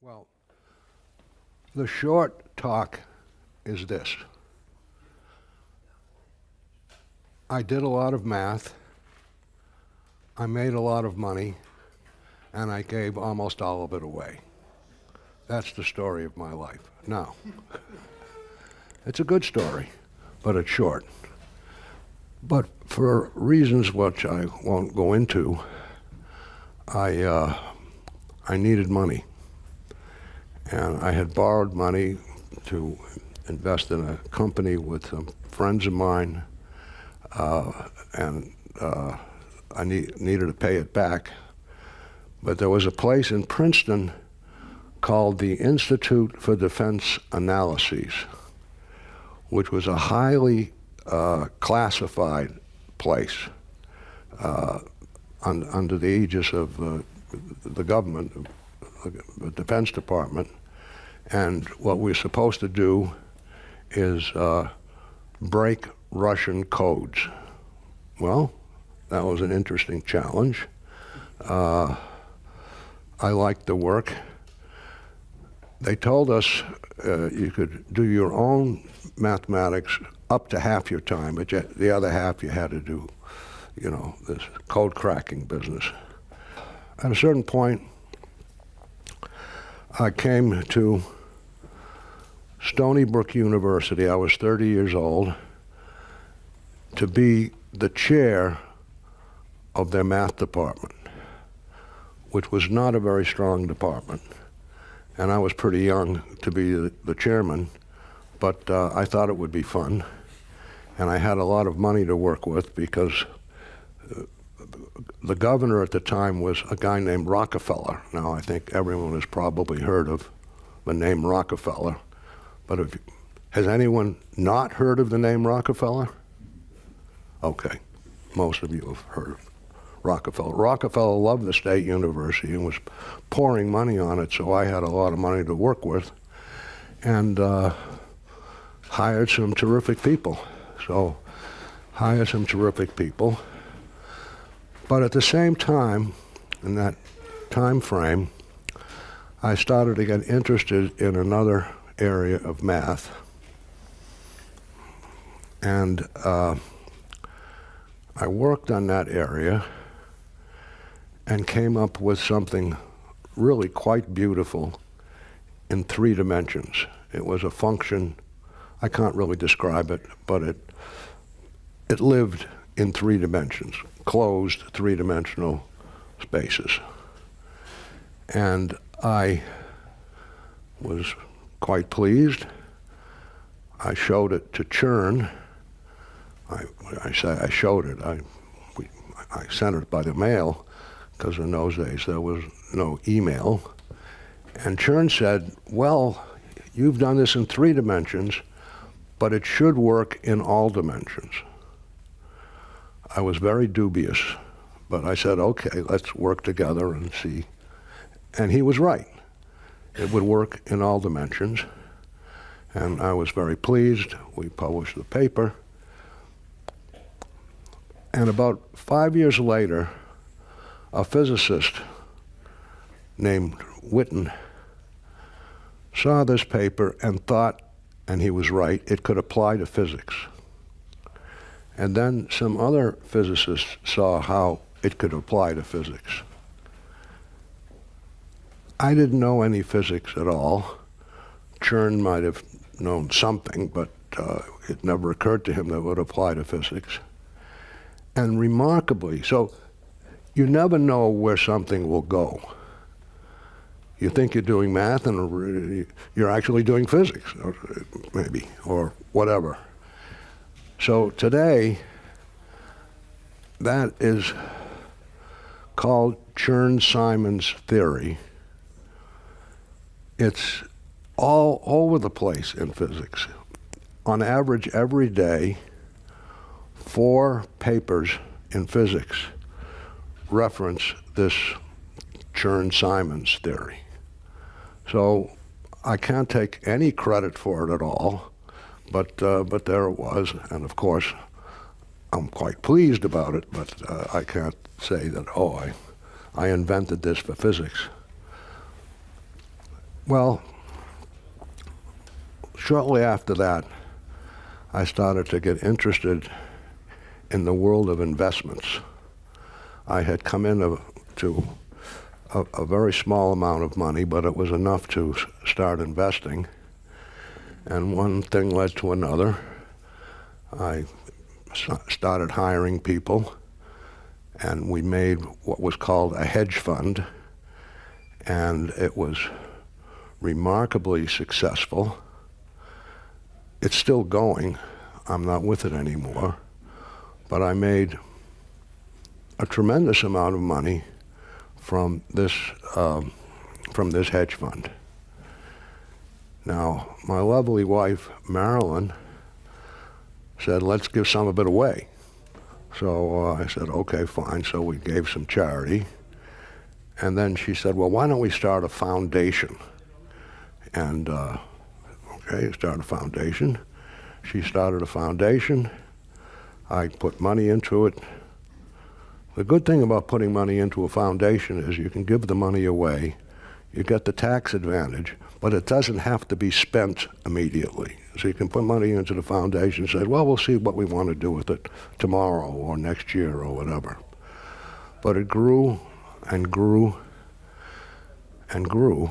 Well, the short talk is this. I did a lot of math, I made a lot of money, and I gave almost all of it away. That's the story of my life. Now, it's a good story, but it's short. But for reasons which I won't go into, I needed money. And I had borrowed money to invest in a company with some friends of mine, and I needed to pay it back. But there was a place in Princeton called the Institute for Defense Analyses, which was a highly classified place under the aegis of the government, the Defense Department. And what we're supposed to do is break Russian codes. Well, that was an interesting challenge. I liked the work. They told us you could do your own mathematics up to half your time, but the other half you had to do, this code cracking business. At a certain point, I came to Stony Brook University. I was 30 years old, to be the chair of their math department, which was not a very strong department. And I was pretty young to be the chairman, but I thought it would be fun. And I had a lot of money to work with because the governor at the time was a guy named Rockefeller. Now, I think everyone has probably heard of the name Rockefeller, but has anyone not heard of the name Rockefeller? Okay, most of you have heard of Rockefeller. Rockefeller loved the state university and was pouring money on it, so I had a lot of money to work with, and hired some terrific people. But at the same time, in that time frame, I started to get interested in another area of math. And I worked on that area and came up with something really quite beautiful in 3 dimensions. It was a function, I can't really describe it, but it lived in 3 dimensions, closed 3-dimensional spaces. And I was quite pleased. I showed it to Chern. I showed it. I sent it by the mail, because in those days there was no email. And Chern said, well, you've done this in 3 dimensions, but it should work in all dimensions. I was very dubious, but I said, okay, let's work together and see. And he was right. It would work in all dimensions. And I was very pleased. We published the paper. And about 5 years later, a physicist named Witten saw this paper and thought, and he was right, it could apply to physics. And then some other physicists saw how it could apply to physics. I didn't know any physics at all. Chern might have known something, but it never occurred to him that it would apply to physics. And remarkably, so you never know where something will go. You think you're doing math and you're actually doing physics, or maybe, or whatever. So today, that is called Chern-Simons theory. It's all over the place in physics. On average, every day, 4 papers in physics reference this Chern-Simons theory. So I can't take any credit for it at all, but there it was, and of course, I'm quite pleased about it, but I can't say that, I invented this for physics. Well, shortly after that, I started to get interested in the world of investments. I had come into a very small amount of money, but it was enough to start investing. And one thing led to another. I started hiring people, and we made what was called a hedge fund, and it was remarkably successful. It's still going. I'm not with it anymore, but I made a tremendous amount of money from this hedge fund. Now, my lovely wife, Marilyn, said, let's give some of it away. So I said, okay, fine. So we gave some charity. And then she said, well, why don't we start a foundation? And okay, start a foundation. She started a foundation. I put money into it. The good thing about putting money into a foundation is you can give the money away. You get the tax advantage, but it doesn't have to be spent immediately. So you can put money into the foundation and say, well, we'll see what we want to do with it tomorrow or next year or whatever. But it grew and grew and grew.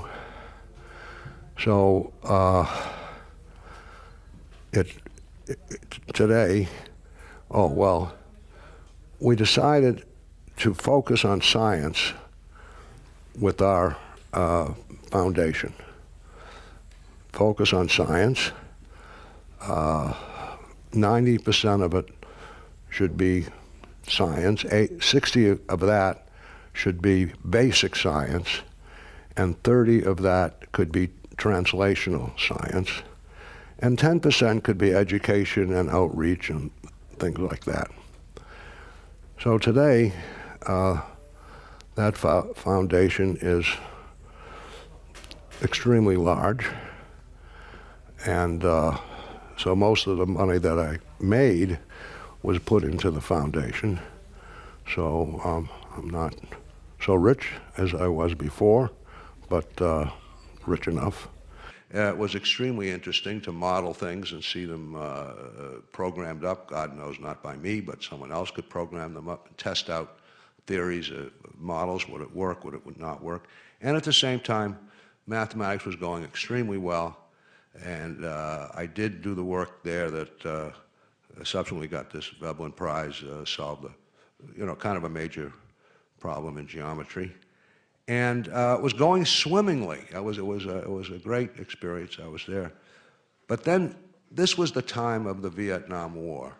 So today, we decided to focus on science with our foundation. Focus on science. 90% of it should be science. 60 of that should be basic science, and 30 of that could be translational science, and 10% could be education and outreach and things like that. So today, that foundation is extremely large, and so most of the money that I made was put into the foundation. So I'm not so rich as I was before, but rich enough. It was extremely interesting to model things and see them programmed up. God knows, not by me, but someone else could program them up and test out theories, models. Would it work? Would it not work? And at the same time, mathematics was going extremely well. And I did do the work there that subsequently got this Veblen Prize, solved kind of a major problem in geometry. And it was going swimmingly. It was a great experience. I was there. But then this was the time of the Vietnam War.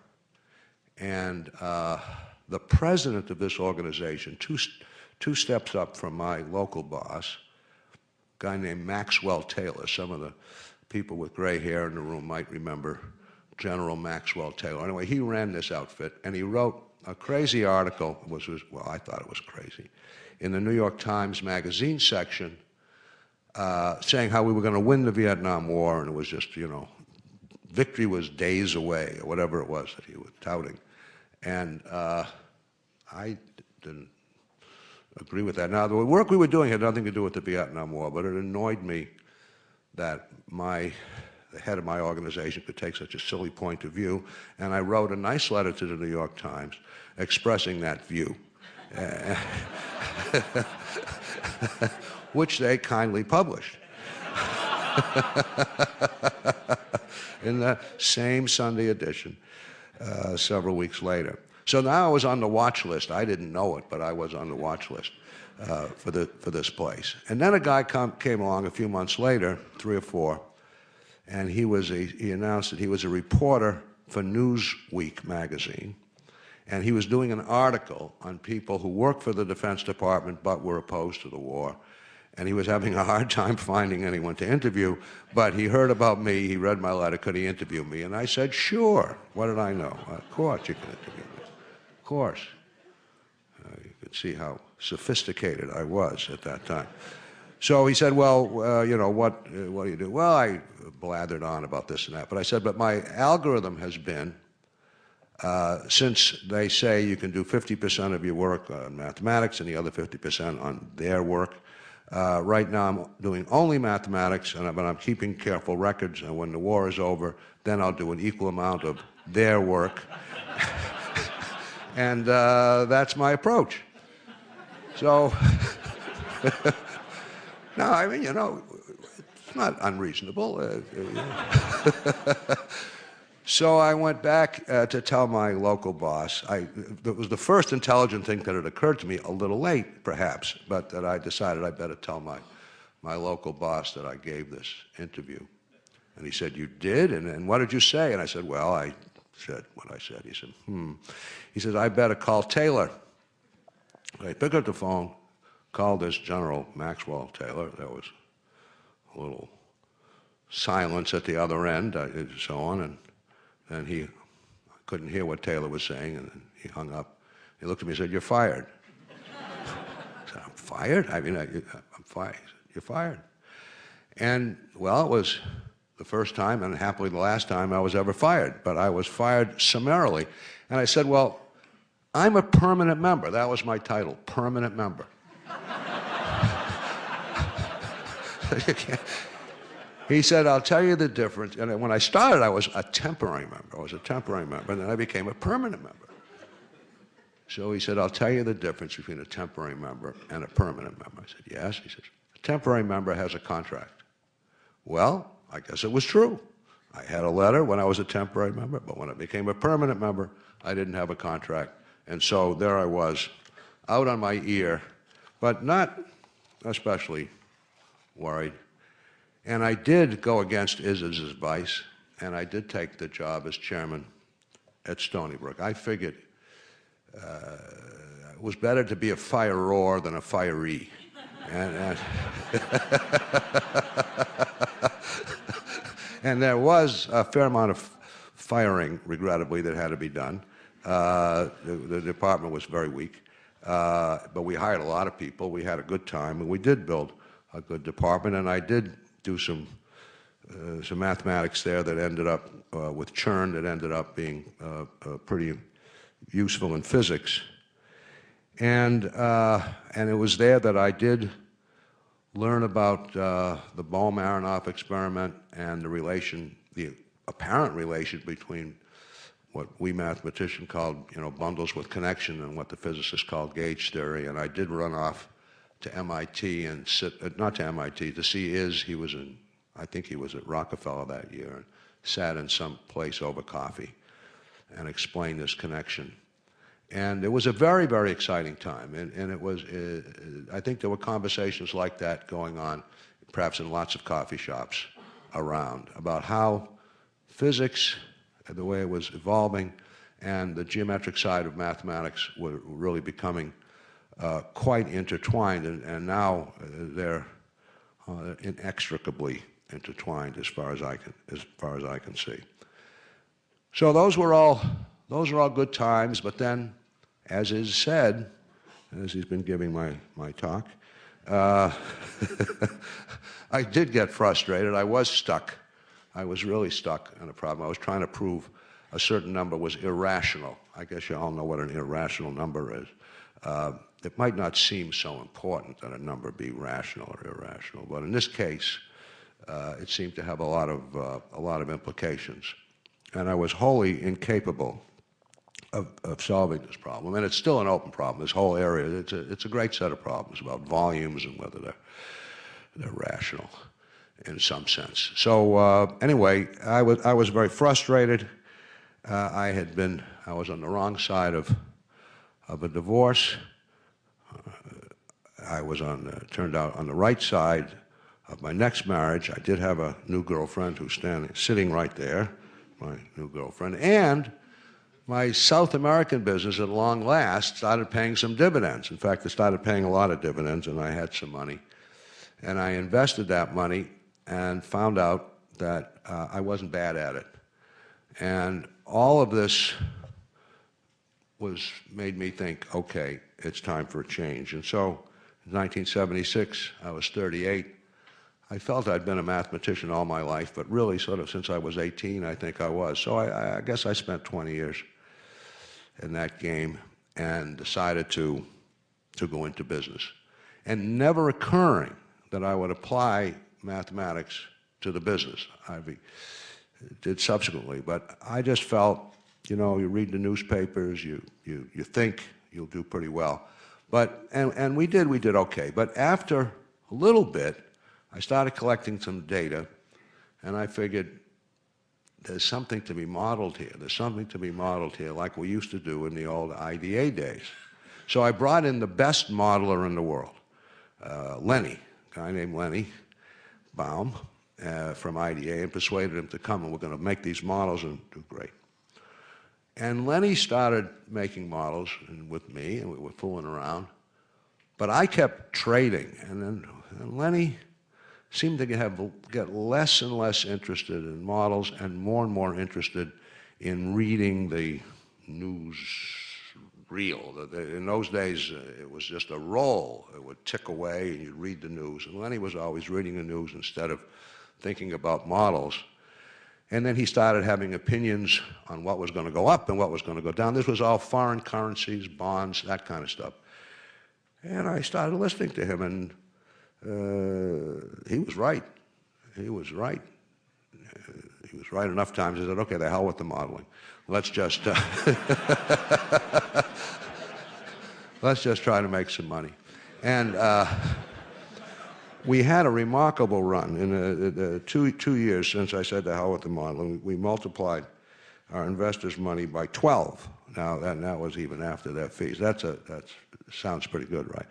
And the president of this organization, two steps up from my local boss, a guy named Maxwell Taylor. Some of the people with gray hair in the room might remember General Maxwell Taylor. Anyway, he ran this outfit, and he wrote a crazy article. Well, I thought it was crazy, in the New York Times magazine section, saying how we were going to win the Vietnam War, and it was just, victory was days away, or whatever it was that he was touting. And I didn't agree with that. Now, the work we were doing had nothing to do with the Vietnam War, but it annoyed me that the head of my organization could take such a silly point of view, and I wrote a nice letter to the New York Times expressing that view, which they kindly published in the same Sunday edition several weeks later. So now I was on the watch list. I didn't know it, but I was on the watch list for this place. And then a guy came along a few months later, 3 or 4, and he announced that he was a reporter for Newsweek magazine, and he was doing an article on people who work for the Defense Department but were opposed to the war. And he was having a hard time finding anyone to interview, but he heard about me, he read my letter, could he interview me? And I said, sure. What did I know? Of course you can interview me. Of course. You could see how sophisticated I was at that time. So he said, well, what do you do? Well, I blathered on about this and that, but I said, but my algorithm has been, since they say you can do 50% of your work on mathematics and the other 50% on their work, Right now I'm doing only mathematics, but I'm keeping careful records, and when the war is over, then I'll do an equal amount of their work. And that's my approach. So, no, I mean, it's not unreasonable. So I went back to tell my local boss. It was the first intelligent thing that had occurred to me, a little late perhaps, but that I decided I better tell my local boss that I gave this interview. And he said, "You did? And what did you say?" And I said, "Well, I said what I said." He said, He says, "I better call Taylor." I picked up the phone, called this General Maxwell Taylor. There was a little silence at the other end, and so on, and I couldn't hear what Taylor was saying, and he hung up. He looked at me and said, "You're fired." I said, "I'm fired? I mean, I'm fired." He said, "You're fired." And, well, it was the first time, and happily the last time I was ever fired, but I was fired summarily. And I said, "Well, I'm a permanent member." That was my title, permanent member. He said, "I'll tell you the difference." And when I started, I was a temporary member. And then I became a permanent member. So he said, "I'll tell you the difference between a temporary member and a permanent member." I said, "Yes." He says, "A temporary member has a contract." Well, I guess it was true. I had a letter when I was a temporary member, but when I became a permanent member, I didn't have a contract. And so there I was, out on my ear, but not especially worried. And I did go against Iz's advice, and I did take the job as chairman at Stony Brook. I figured it was better to be a firer than a firee. And there was a fair amount of firing, regrettably, that had to be done. The department was very weak, but we hired a lot of people. We had a good time, and we did build a good department, and I did do some mathematics there that ended up, with churn, that ended up being pretty useful in physics. And it was there that I did learn about the Bohm-Aronoff experiment and the apparent relation between what we mathematicians called, bundles with connection, and what the physicists called gauge theory. And I did run off to MIT and not to MIT, to see I think he was at Rockefeller that year, and sat in some place over coffee and explained this connection. And it was a very, very exciting time. And it was, I think there were conversations like that going on, perhaps in lots of coffee shops around, about how physics, the way it was evolving, and the geometric side of mathematics were really becoming quite intertwined, and now they're inextricably intertwined as far as I can see. So those were all good times. But then, as is said, as he's been giving my talk, I did get frustrated. I was stuck. I was really stuck on a problem. I was trying to prove a certain number was irrational. I guess you all know what an irrational number is. It might not seem so important that a number be rational or irrational, but in this case, it seemed to have a lot of implications, and I was wholly incapable of solving this problem. And it's still an open problem. This whole area, it's a great set of problems about volumes and whether they're rational in some sense. So anyway, I was very frustrated. I was on the wrong side of a divorce. I was turned out on the right side of my next marriage. I did have a new girlfriend who's sitting right there, my new girlfriend. And my South American business, at long last, started paying some dividends. In fact, it started paying a lot of dividends, and I had some money. And I invested that money and found out that I wasn't bad at it. And all of this made me think, okay, it's time for a change. And so in 1976, I was 38. I felt I'd been a mathematician all my life, but really sort of since I was 18, I think I was. So I guess I spent 20 years in that game and decided to go into business. and never occurring that I would apply mathematics to the business. I did subsequently, but I just felt, you know, you read the newspapers, you think you'll do pretty well. But, and we did okay. But after a little bit, I started collecting some data, and I figured there's something to be modeled here. There's something to be modeled here like we used to do in the old IDA days. So I brought in the best modeler in the world, Lenny, a guy named Lenny Baum from IDA, and persuaded him to come, and we're going to make these models and do great. And Lenny started making models with me, and we were fooling around. But I kept trading, and Lenny seemed to get less and less interested in models and more interested in reading the news reel. In those days, it was just a roll. It would tick away, and you'd read the news. And Lenny was always reading the news instead of thinking about models. And then he started having opinions on what was going to go up and what was going to go down. This was all foreign currencies, bonds, that kind of stuff. And I started listening to him, and he was right. He was right. He was right enough times. I said, okay, the hell with the modeling. Let's just let's just try to make some money. And we had a remarkable run. In 2 years since I said the hell with the modeling, we multiplied our investors' money by 12. Now, that was even after their fees. That sounds pretty good, right?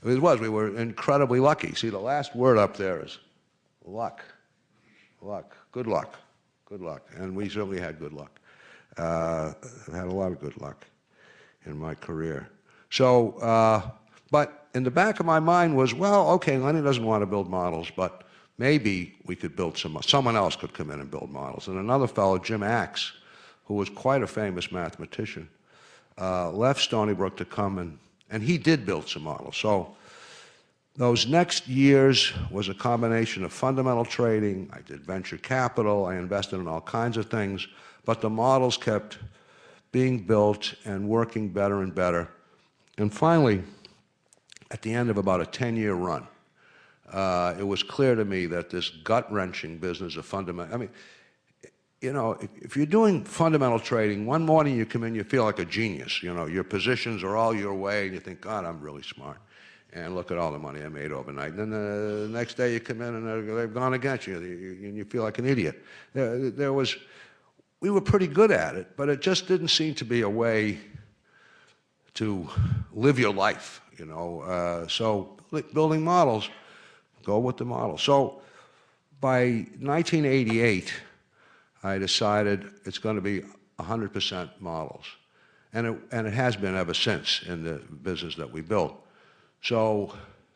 We were incredibly lucky. See, the last word up there is luck. Luck. Good luck. Good luck. And we certainly had good luck. I've had a lot of good luck in my career. So, but in the back of my mind was, well, okay, Lenny doesn't want to build models, but maybe we could build someone else could come in and build models. And another fellow, Jim Axe, who was quite a famous mathematician, left Stony Brook to come, and he did build some models. So those next years was a combination of fundamental trading. I did venture capital. I invested in all kinds of things. But the models kept being built and working better and better. And finally, at the end of about a 10-year run, it was clear to me that this gut-wrenching business of fundamental, I mean, you know, if you're doing fundamental trading, one morning you come in, you feel like a genius. You know, your positions are all your way, and you think, God, I'm really smart. And look at all the money I made overnight. And then the next day you come in, and they've gone against you, and you feel like an idiot. We were pretty good at it, but it just didn't seem to be a way to live your life, you know. So building models, go with the model. So by 1988, I decided it's going to be 100% models. And it has been ever since in the business that we built. So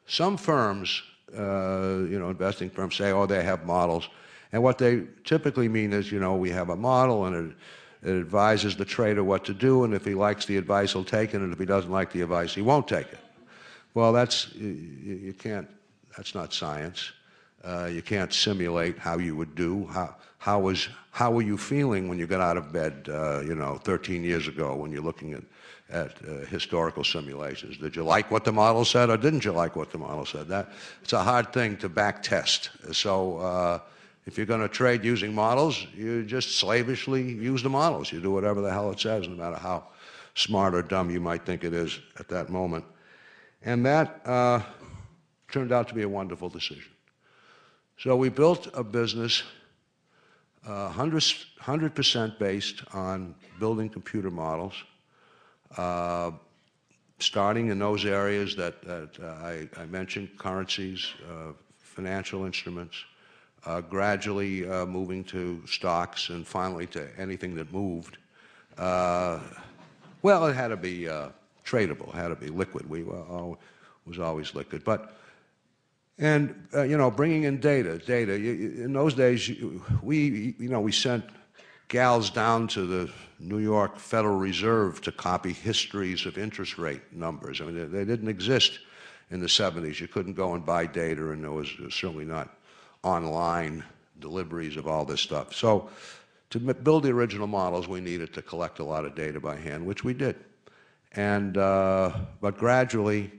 some firms, you know, investing firms say, oh, they have models. And what they typically mean is, you know, we have a model, and it advises the trader what to do, and if he likes the advice, he'll take it, and if he doesn't like the advice, he won't take it. Well, you can't, that's not science. You can't simulate how you would do. How were you feeling when you got out of bed, you know, 13 years ago when you're looking at historical simulations? Did you like what the model said, or didn't you like what the model said? It's a hard thing to back test. So if you're going to trade using models, you just slavishly use the models. You do whatever the hell it says, no matter how smart or dumb you might think it is at that moment. And that turned out to be a wonderful decision. So we built a business 100% based on building computer models, starting in those areas that I mentioned, currencies, financial instruments, gradually moving to stocks, and finally to anything that moved. Well, it had to be tradable, it had to be liquid. Was always liquid. And you know, bringing in data. In those days, we sent gals down to the New York Federal Reserve to copy histories of interest rate numbers. I mean, they didn't exist in the 70s. You couldn't go and buy data, and there was certainly not online deliveries of all this stuff. So to build the original models, we needed to collect a lot of data by hand, which we did. And but gradually,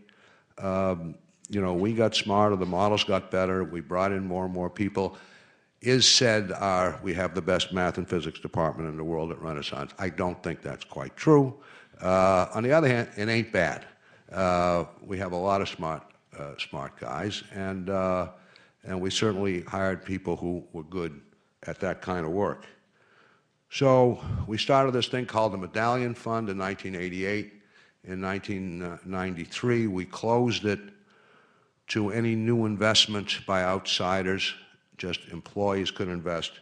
You know, we got smarter, the models got better, we brought in more and more people. Is said we have the best math and physics department in the world at Renaissance. I don't think that's quite true. On the other hand, it ain't bad. We have a lot of smart guys, and we certainly hired people who were good at that kind of work. So we started this thing called the Medallion Fund in 1988. In 1993, we closed it to any new investment by outsiders. Just employees could invest.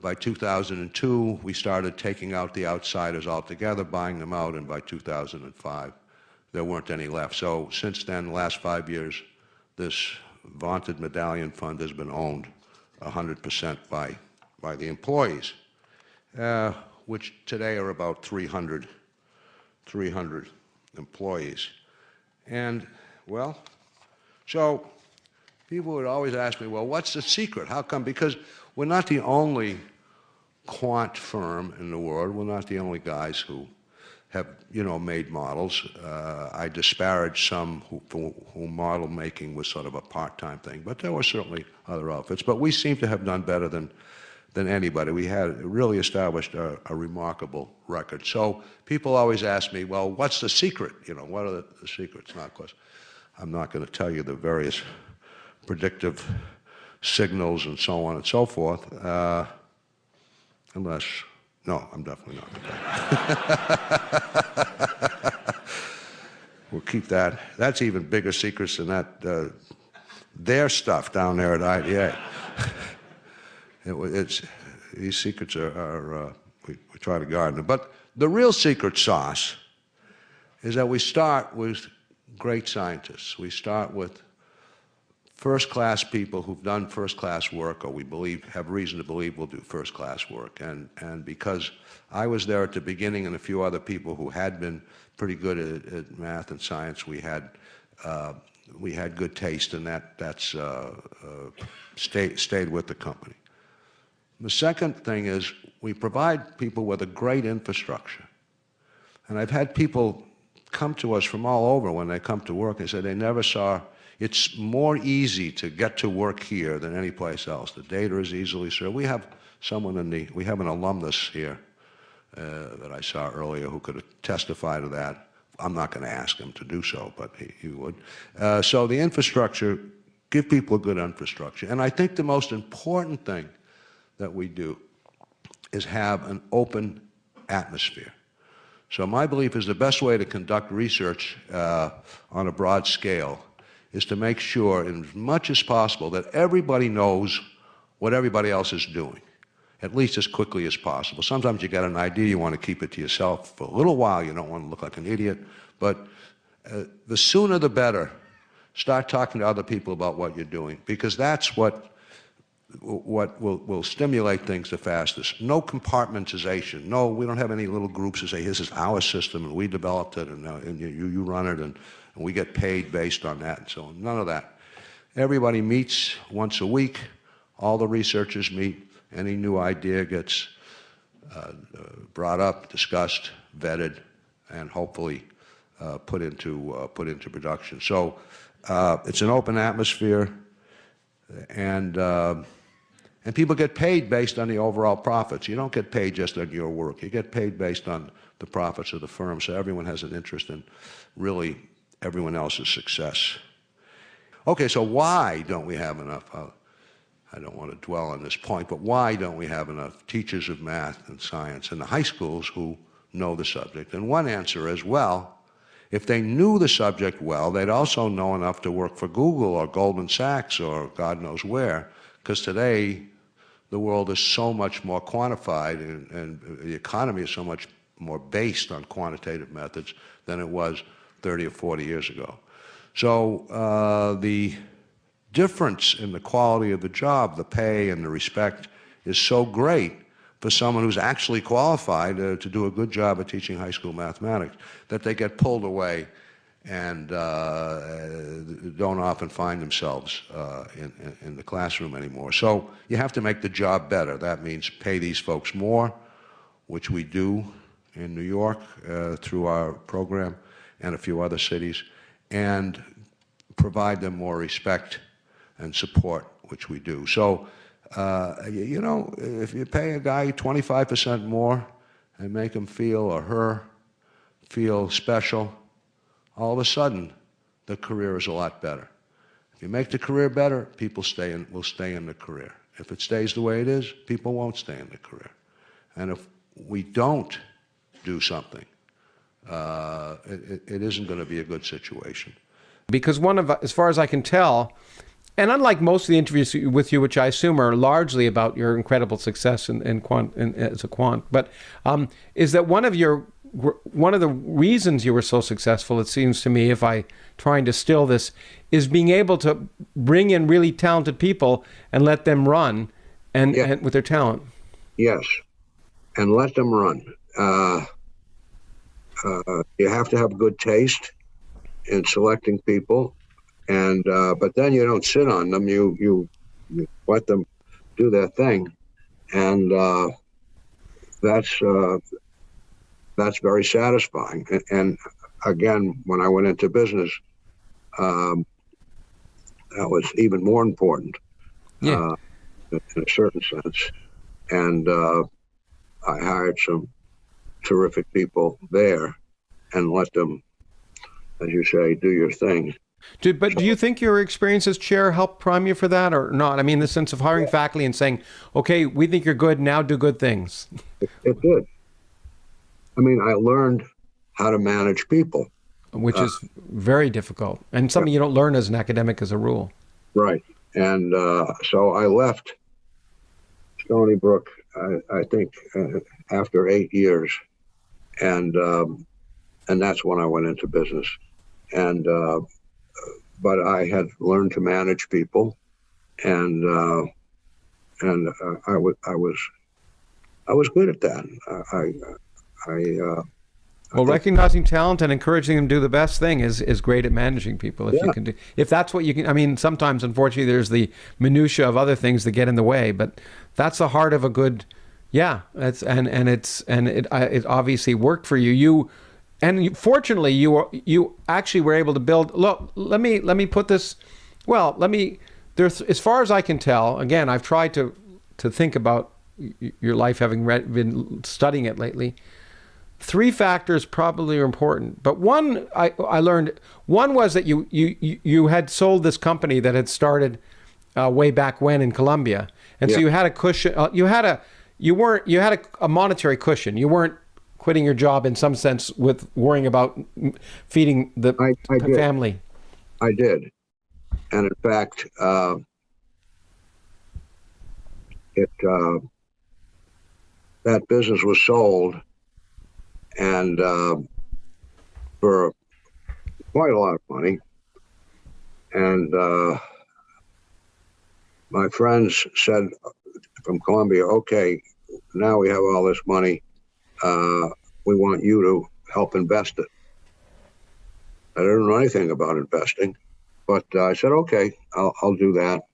By 2002, we started taking out the outsiders altogether, buying them out, and by 2005, there weren't any left. So since then, the last 5 years, this vaunted Medallion Fund has been owned 100% by the employees, which today are about 300 employees. And, well, so people would always ask me, well, what's the secret? How come? Because we're not the only quant firm in the world. We're not the only guys who have, you know, made models. I disparage some who model making was sort of a part-time thing, but there were certainly other outfits. But we seem to have done better than anybody. We had really established a remarkable record. So people always ask me, well, what's the secret? You know, what are the secrets? Now, of course, I'm not going to tell you the various predictive signals and so on and so forth, unless, no, I'm definitely not going to. We'll keep that. That's even bigger secrets than that, their stuff down there at IDA. These secrets we try to guard them. But the real secret sauce is that we start with great scientists. We start with first-class people who've done first-class work, or we have reason to believe will do first-class work. And because I was there at the beginning and a few other people who had been pretty good at math and science, we had good taste, and that's stayed with the company. The second thing is we provide people with a great infrastructure. And I've had people come to us from all over when they come to work and say they never saw, it's more easy to get to work here than any place else. The data is easily served. We have we have an alumnus here that I saw earlier who could testify to that. I'm not going to ask him to do so, but he would. So the infrastructure, give people a good infrastructure. And I think the most important thing that we do is have an open atmosphere. So my belief is the best way to conduct research on a broad scale is to make sure, as much as possible, that everybody knows what everybody else is doing, at least as quickly as possible. Sometimes you get an idea, you want to keep it to yourself for a little while, you don't want to look like an idiot, but the sooner the better. Start talking to other people about what you're doing, because that's what will stimulate things the fastest. No compartmentization. No, we don't have any little groups who say, this is our system, and we developed it, and you run it, and we get paid based on that, and so on. None of that. Everybody meets once a week. All the researchers meet. Any new idea gets brought up, discussed, vetted, and hopefully put into production. So it's an open atmosphere, and people get paid based on the overall profits. You don't get paid just on your work. You get paid based on the profits of the firm, so everyone has an interest in really everyone else's success. Okay, so why don't we have enough, I don't want to dwell on this point, but why don't we have enough teachers of math and science in the high schools who know the subject? And one answer is, well, if they knew the subject well, they'd also know enough to work for Google or Goldman Sachs or God knows where, because today the world is so much more quantified and the economy is so much more based on quantitative methods than it was 30 or 40 years ago. So the difference in the quality of the job, the pay and the respect is so great for someone who's actually qualified to do a good job at teaching high school mathematics that they get pulled away and don't often find themselves in the classroom anymore. So you have to make the job better. That means pay these folks more, which we do in New York through our program and a few other cities, and provide them more respect and support, which we do. So, you know, if you pay a guy 25% more and make him feel or her feel special, all of a sudden the career is a lot better. If you make the career better, people will stay in the career. If it stays the way it is, people won't stay in the career. And if we don't do something, it isn't going to be a good situation. Because as far as I can tell, and unlike most of the interviews with you, which I assume are largely about your incredible success as a quant, but is that one of the reasons you were so successful, it seems to me, if I try and distill this, is being able to bring in really talented people and let them run and with their talent. Yes, and let them run. You have to have good taste in selecting people, and but then you don't sit on them. You let them do their thing, and that's very satisfying. And again, when I went into business, that was even more important, in a certain sense. And I hired some terrific people there and let them, as you say, do your thing. Do you think your experience as chair helped prime you for that or not? I mean, the sense of hiring faculty and saying, okay, we think you're good, now do good things. It did. I mean, I learned how to manage people. Which is very difficult, and something you don't learn as an academic as a rule. Right. And so I left Stony Brook, I think, after 8 years. And that's when I went into business. And but I had learned to manage people, and I was good at that. Well, recognizing talent and encouraging them to do the best thing is great at managing people. If you can do, if that's what you can. I mean, sometimes, unfortunately, there's the minutia of other things that get in the way, but that's the heart of a good. Yeah, it obviously worked for you. Fortunately, you actually were able to build. Look, let me put this. Well, there's, as far as I can tell. Again, I've tried to think about your life, having been studying it lately. 3 factors probably are important, but one I learned. One was that you had sold this company that had started way back when in Colombia, and so you had a cushion. You had a monetary cushion. You weren't quitting your job in some sense with worrying about feeding the family. I did, and in fact, that business was sold. And for quite a lot of money. And my friends said from Colombia, okay, now we have all this money. We want you to help invest it. I didn't know anything about investing, but I said, okay, I'll do that.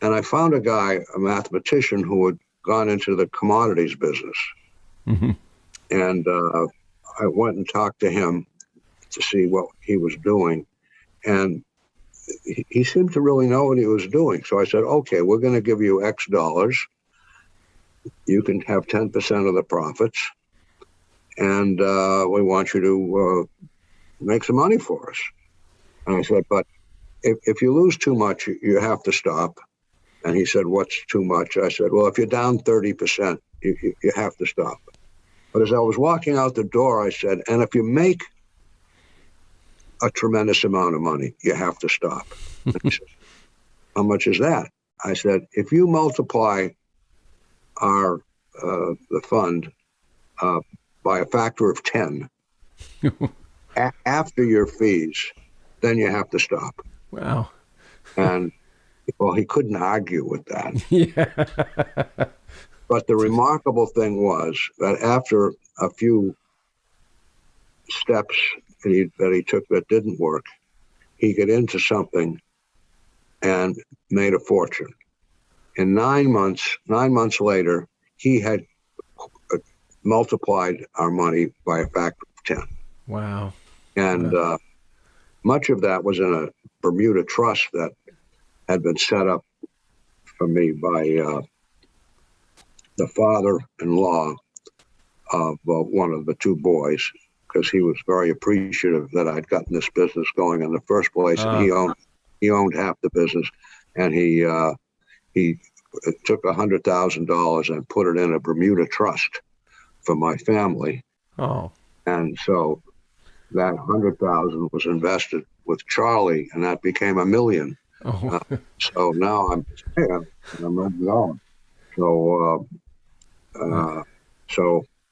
And I found a guy, a mathematician, who had gone into the commodities business. Mm-hmm. And I went and talked to him to see what he was doing. And he seemed to really know what he was doing. So I said, okay, we're going to give you X dollars. You can have 10% of the profits. And we want you to make some money for us. And I said, but if you lose too much, you have to stop. And he said, what's too much? I said, well, if you're down 30%, you have to stop. But as I was walking out the door, I said, and if you make a tremendous amount of money, you have to stop. And he said, how much is that? I said, if you multiply the fund by a factor of 10 after your fees, then you have to stop. Wow. And well, he couldn't argue with that. Yeah. But the remarkable thing was that after a few steps that he took that didn't work, he got into something and made a fortune. In 9 months later, he had multiplied our money by a factor of 10. Wow. And much of that was in a Bermuda trust that had been set up for me by the father-in-law of one of the two boys, because he was very appreciative that I'd gotten this business going in the first place, and he owned half the business, and he took $100,000 and put it in a Bermuda trust for my family. Oh. And so that 100,000 was invested with Charlie, and that became $1 million. Oh. So now I'm moving on. So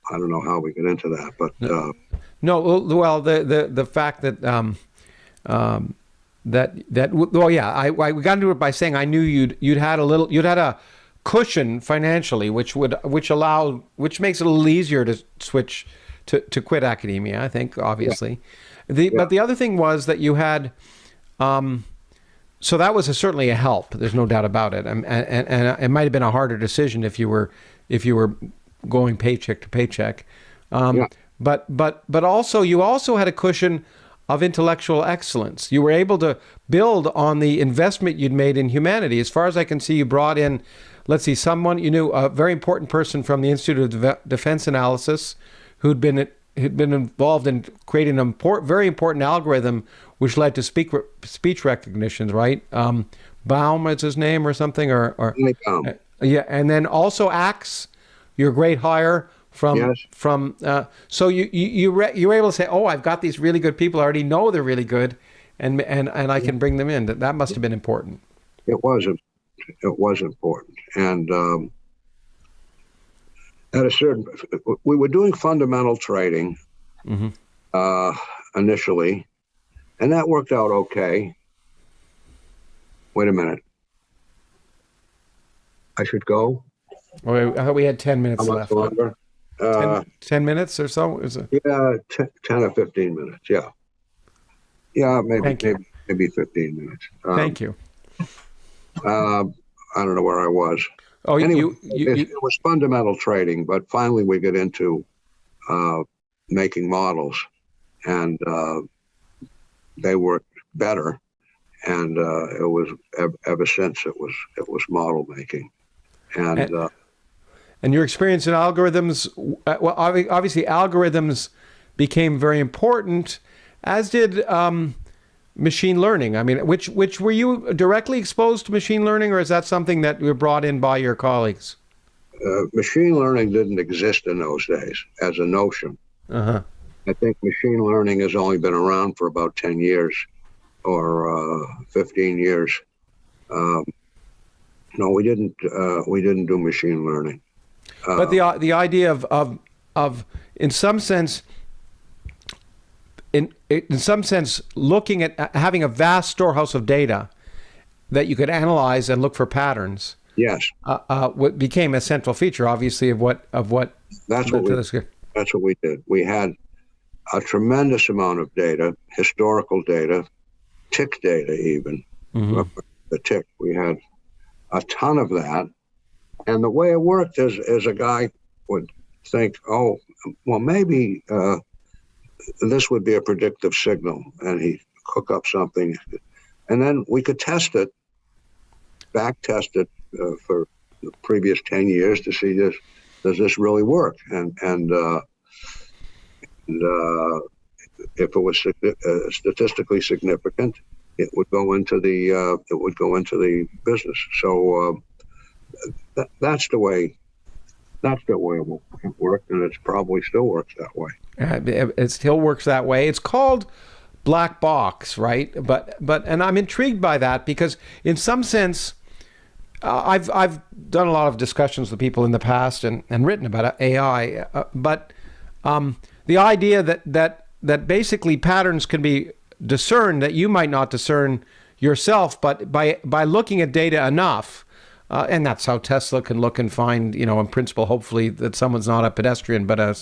I don't know how we get into that, but no. Well, the fact that well, yeah, I got into it by saying I knew you'd had a cushion financially, which makes it a little easier to switch to quit academia, I think, obviously. Yeah. But the other thing was that you had, so that was certainly a help. There's no doubt about it, and it might have been a harder decision if you were going paycheck to paycheck. But also you also had a cushion of intellectual excellence. You were able to build on the investment you'd made in humanity. As far as I can see, you brought in, let's see, someone you knew, a very important person from the Institute of Defense Analysis, who'd been involved in creating an very important algorithm which led to speech recognitions, right? Baum is his name or something, or yeah, and then also Axe, your great hire from so you were able to say, oh, I've got these really good people. I already know they're really good, and I can bring them in. That must have been important. It was important, and at a certain, we were doing fundamental trading initially, and that worked out okay. Wait a minute, I should go. Well, I thought we had 10 minutes left. Longer? 10 minutes or so? Is it? Yeah, 10 or 15 minutes. Yeah, maybe 15 minutes. Thank you. I don't know where I was. Oh, anyway, it was fundamental trading, but finally we get into making models, and they worked better. And it was ever since it was model making, and your experience in algorithms. Well, obviously algorithms became very important, as did machine learning. I mean, which were you directly exposed to machine learning, or is that something that you were brought in by your colleagues? Machine learning didn't exist in those days as a notion. I think machine learning has only been around for about 10 years or 15 years. No, we didn't do machine learning. But the idea of in some sense, in some sense, looking at having a vast storehouse of data that you could analyze and look for patterns. Yes. What became a central feature, obviously, of what. That's what we did. We had a tremendous amount of data, historical data, tick data even. The tick, we had a ton of that. And the way it worked is a guy would think, oh, well, maybe this would be a predictive signal, and he'd cook up something, and then we could test it, back test it for the previous 10 years to see does this really work, and if it was statistically significant, it would go into the business. So that's the way it worked, and it probably still works that way. It still works that way. It's called black box, right? But and I'm intrigued by that because in some sense, I've done a lot of discussions with people in the past and written about AI, but the idea that basically patterns can be discerned that you might not discern yourself, but by looking at data enough. And that's how Tesla can look and find, in principle, hopefully that someone's not a pedestrian but a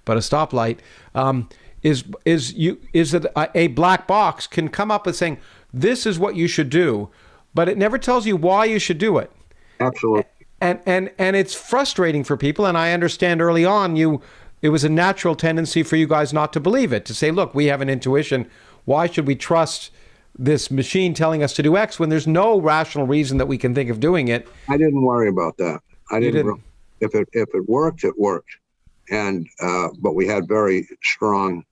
stoplight. Is that a black box can come up with saying this is what you should do, but it never tells you why you should do it. Absolutely. And it's frustrating for people. And I understand early on it was a natural tendency for you guys not to believe it, to say, look, we have an intuition. why should we trust this machine telling us to do X when there's no rational reason that we can think of doing it? I didn't worry about that. You didn't. If it worked, it worked, and but we had very strong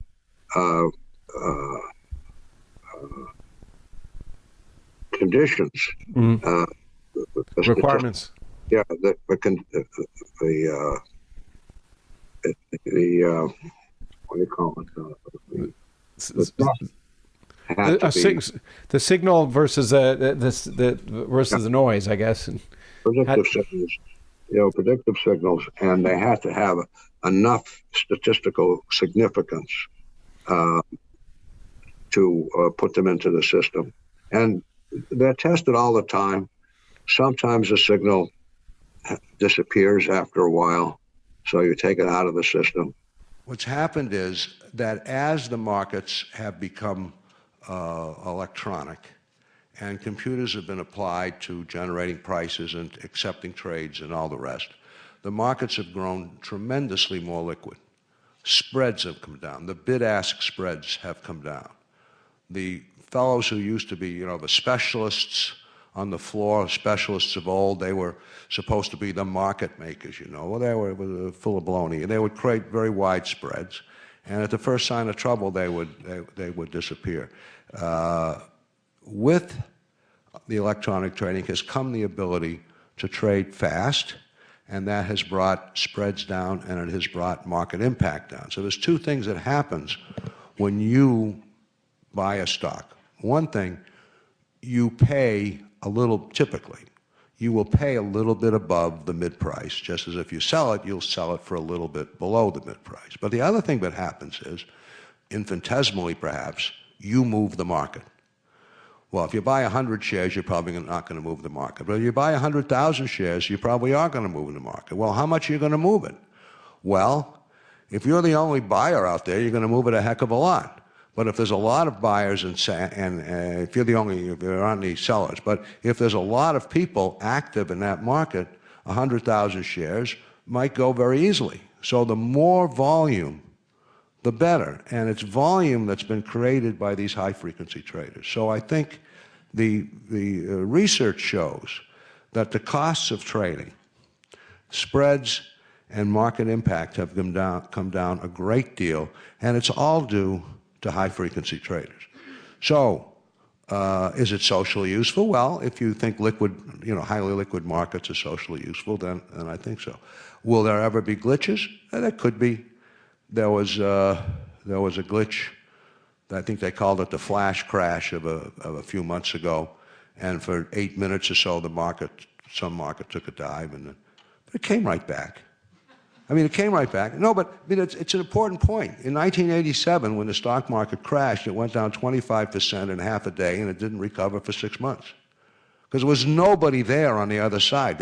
conditions, Requirements. Yeah, the what do you call it? The signal versus the noise, I guess. Predictive signals, and they had to have enough statistical significance to put them into the system. And they're tested all the time. Sometimes the signal disappears after a while, so you take it out of the system. What's happened is that as the markets have become electronic and computers have been applied to generating prices and accepting trades and all the rest, the markets have grown tremendously more liquid. Spreads have come down. The bid-ask spreads have come down. The fellows who used to be, the specialists on the floor, specialists of old, they were supposed to be the market makers, Well, they were full of baloney. They would create very wide spreads, and at the first sign of trouble, they would disappear. With the electronic trading has come the ability to trade fast, and that has brought spreads down, and it has brought market impact down. So there's two things that happens when you buy a stock. One thing, you pay a little, typically, you will pay a little bit above the mid price, just as if you sell it, you'll sell it for a little bit below the mid price. But the other thing that happens is, infinitesimally perhaps, you move the market. Well, if you buy 100 shares, you're probably not going to move the market. But if you buy 100,000 shares, you probably are going to move the market. Well, how much are you going to move it? Well, if you're the only buyer out there, you're going to move it a heck of a lot. But if there's a lot of buyers and if there aren't any sellers, but if there's a lot of people active in that market, 100,000 shares might go very easily. So the more volume, the better. And it's volume that's been created by these high-frequency traders. So I think the research shows that the costs of trading, spreads, and market impact have come down a great deal, and it's all due to high-frequency traders. So is it socially useful? Well, if you think highly liquid markets are socially useful, then I think so. Will there ever be glitches? There could be. There was a glitch, I think they called it the flash crash of a few months ago, and for 8 minutes or so, some market took a dive, but it came right back. It came right back. No, but it's an important point. In 1987, when the stock market crashed, it went down 25% in half a day, and it didn't recover for 6 months. Because there was nobody there on the other side.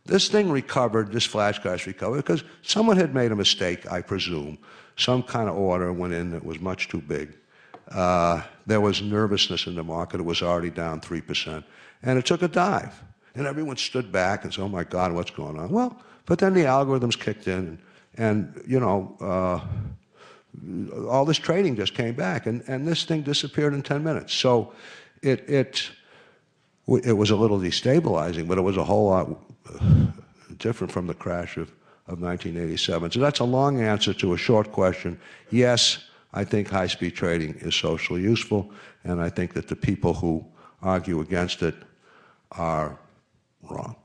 This thing recovered, this flash crash recovered, because someone had made a mistake, I presume. Some kind of order went in that was much too big. There was nervousness in the market. It was already down 3%. And it took a dive. And everyone stood back and said, oh, my God, what's going on? Well, but then the algorithms kicked in, and all this trading just came back, and this thing disappeared in 10 minutes. So it was a little destabilizing, but it was a whole lot different from the crash of 1987. So that's a long answer to a short question. Yes, I think high-speed trading is socially useful, and I think that the people who argue against it are wrong.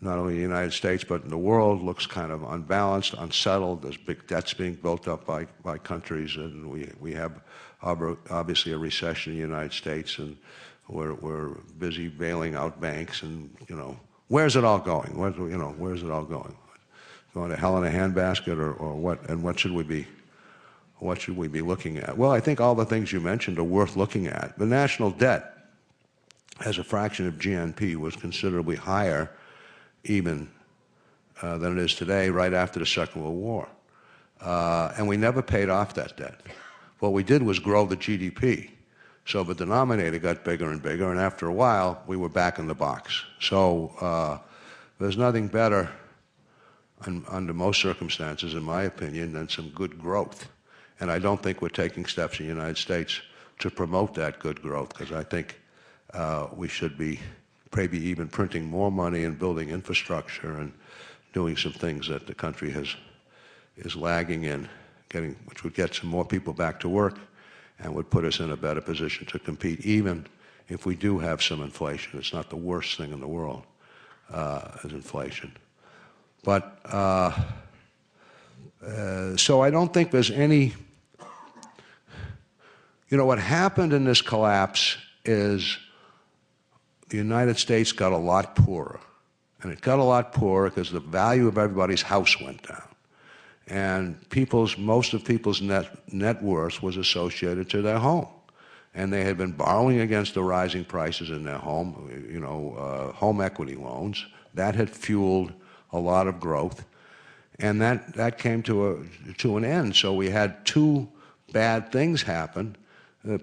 Not only in the United States, but in the world, looks kind of unbalanced, unsettled. There's big debts being built up by countries, and we have obviously a recession in the United States, and we're busy bailing out banks, and where's it all going? Where's it all going? Going to hell in a handbasket, or what? And what should we be looking at? Well, I think all the things you mentioned are worth looking at. The national debt, as a fraction of GNP, was considerably higher even than it is today, right after the Second World War. And we never paid off that debt. What we did was grow the GDP. So the denominator got bigger and bigger, and after a while, we were back in the box. So there's nothing better, and under most circumstances, in my opinion, than some good growth. And I don't think we're taking steps in the United States to promote that good growth, because I think we should be maybe even printing more money and building infrastructure and doing some things that the country is lagging in, which would get some more people back to work and would put us in a better position to compete, even if we do have some inflation. It's not the worst thing in the world, is inflation. But, so I don't think there's any, what happened in this collapse is the United States got a lot poorer. And it got a lot poorer because the value of everybody's house went down. And most of people's net worth was associated to their home. And they had been borrowing against the rising prices in their home, home equity loans. That had fueled a lot of growth. And that came to an end. So we had two bad things happen.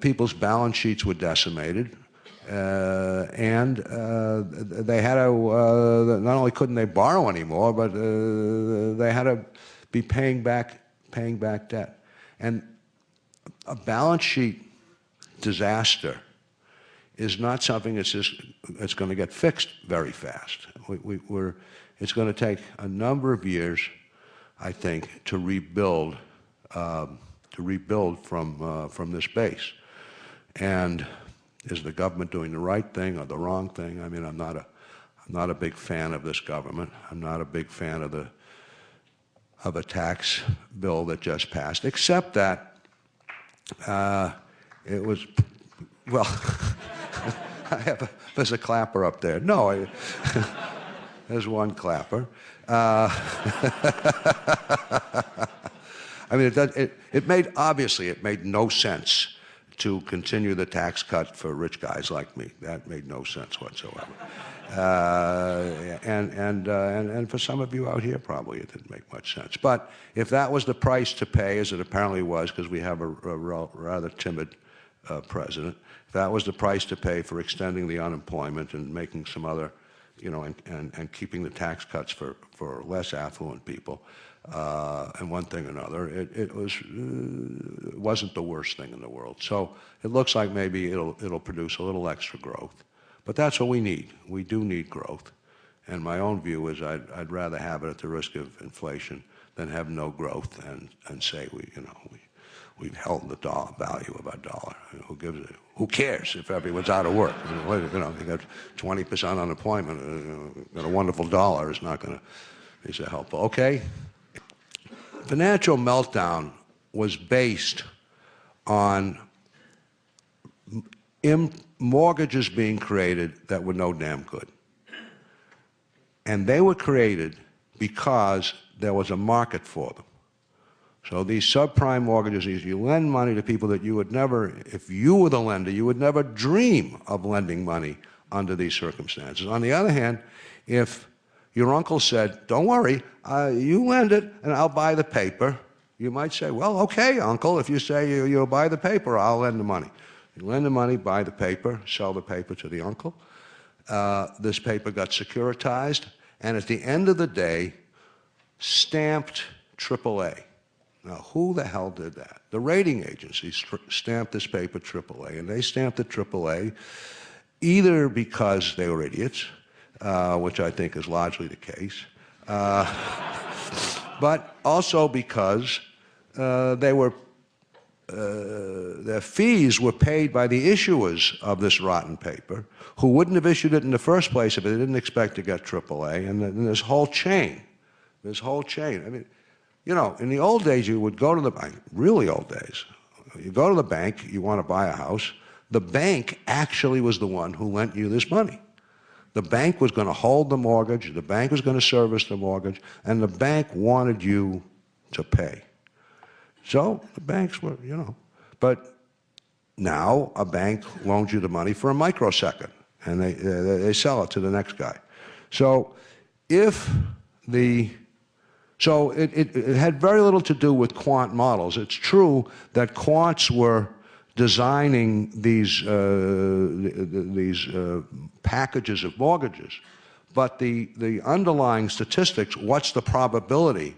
People's balance sheets were decimated. And they had to, not only couldn't they borrow anymore, but they had to be paying back debt. And a balance sheet disaster is not something that's going to get fixed very fast. It's going to take a number of years, I think, to rebuild from this base. And is the government doing the right thing or the wrong thing? I mean, I'm not a big fan of this government. I'm not a big fan of a tax bill that just passed, except that it was, well, there's a clapper up there. No, there's one clapper. I mean, obviously it made no sense to continue the tax cut for rich guys like me. That made no sense whatsoever. And for some of you out here, probably it didn't make much sense. But if that was the price to pay, as it apparently was, because we have a rather timid president, if that was the price to pay for extending the unemployment and making some other, and keeping the tax cuts for less affluent people, and one thing or another, it wasn't the worst thing in the world. So it looks like maybe it'll produce a little extra growth. But that's what we need. We do need growth. And my own view is I'd rather have it at the risk of inflation than have no growth and say we've held the value of our dollar. Who cares if everyone's out of work? You got 20% unemployment. Got a wonderful dollar is not going to be so helpful. Okay. The financial meltdown was based on mortgages being created that were no damn good. And they were created because there was a market for them. So these subprime mortgages, you lend money to people that you would never, if you were the lender, you would never dream of lending money under these circumstances. On the other hand, if your uncle said, don't worry, you lend it and I'll buy the paper, you might say, well, okay, uncle, if you say you'll buy the paper, I'll lend the money. You lend the money, buy the paper, sell the paper to the uncle. This paper got securitized, and at the end of the day, stamped AAA. Now, who the hell did that? The rating agencies stamped this paper AAA, and they stamped it AAA either because they were idiots, which I think is largely the case, but also because their fees were paid by the issuers of this rotten paper, who wouldn't have issued it in the first place if they didn't expect to get AAA, and this whole chain. I mean, in the old days, you would go to the bank, really old days, you go to the bank, you want to buy a house, the bank actually was the one who lent you this money. The bank was going to hold the mortgage, the bank was going to service the mortgage, and the bank wanted you to pay. So the banks were, but now a bank loans you the money for a microsecond, and they sell it to the next guy. So it had very little to do with quant models. It's true that quants were designing these packages of mortgages, But the underlying statistics, what's the probability